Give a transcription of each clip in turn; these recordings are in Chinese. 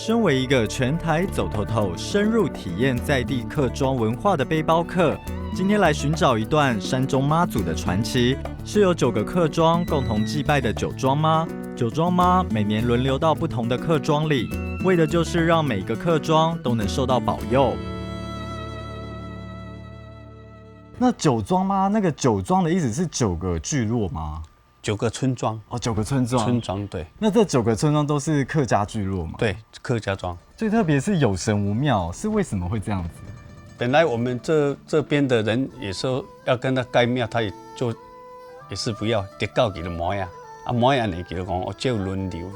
身为一个全台走透透、深入体验在地客庄文化的背包客，今天来寻找一段山中妈祖的传奇，是由9个客庄共同祭拜的九庄妈。九庄妈每年轮流到不同的客庄里，为的就是让每个客庄都能受到保佑。那九庄妈，那个九庄的意思是9个聚落吗？9个村庄哦，9个村庄。村庄对。那这9个村庄都是客家聚落吗？对，客家庄。最特别是有神无庙，是为什么会这样子？本来我们这边的人也说要跟他盖庙，他也是不要，得告给他模样，模样呢就讲我就轮流，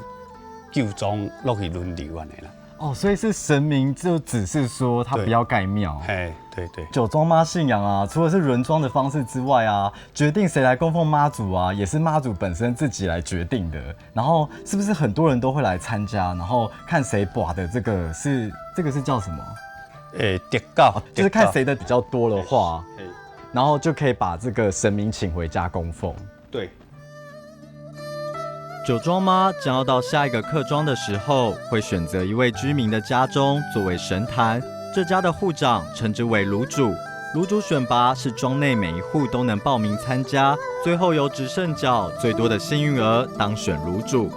旧庄落去轮流安尼啦。哦，所以是神明就只是说他不要盖庙。哎，对。九庄妈信仰啊，除了是轮庄的方式之外啊，决定谁来供奉妈祖啊，也是妈祖本身自己来决定的。然后是不是很多人都会来参加，然后看谁拔的这个是叫什么？得告，就是看谁的比较多的话，然后就可以把这个神明请回家供奉。对。九庄妈将要到下一个客庄的时候，会选择一位居民的家中作为神坛，这家的户长称之为炉主。炉主选拔是庄内每一户都能报名参加，最后由直胜角最多的幸运儿当选炉主。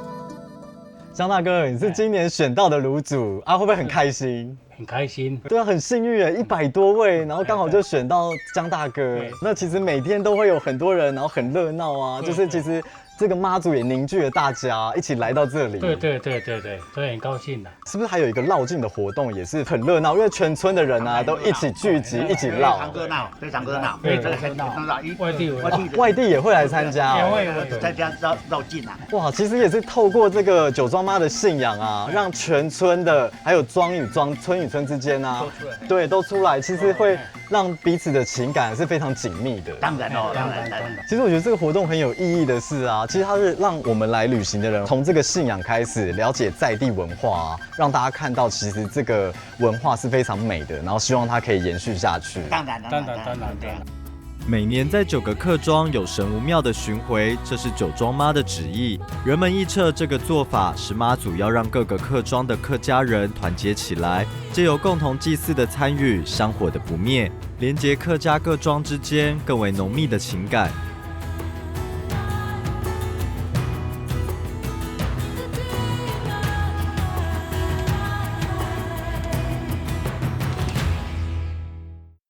江大哥，你是今年选到的炉主啊，会不会很开心？很开心。对啊，很幸运耶，100多位，然后刚好就选到江大哥。那其实每天都会有很多人，然后很热闹啊，就是其实这个妈祖也凝聚了大家一起来到这里。对，所以很高兴的。是不是还有一个绕境的活动也是很热闹？因为全村的人啊都一起聚集，一起绕。非常热闹。外地也会来参加，也会参加绕境啊。哇，其实也是透过这个九庄妈的信仰啊，让全村的还有庄与庄、村与村之间啊，对，都出来，其实会让彼此的情感是非常紧密的。当然。其实我觉得这个活动很有意义的是啊，其实它是让我们来旅行的人从这个信仰开始了解在地文化啊，让大家看到其实这个文化是非常美的，然后希望它可以延续下去。当然。每年在9个客庄有神无庙的巡回，这是九庄妈的旨意。人们臆测这个做法是妈祖要让各个客庄的客家人团结起来，借由共同祭祀的参与，香火的不灭，连结客家各庄之间更为浓密的情感。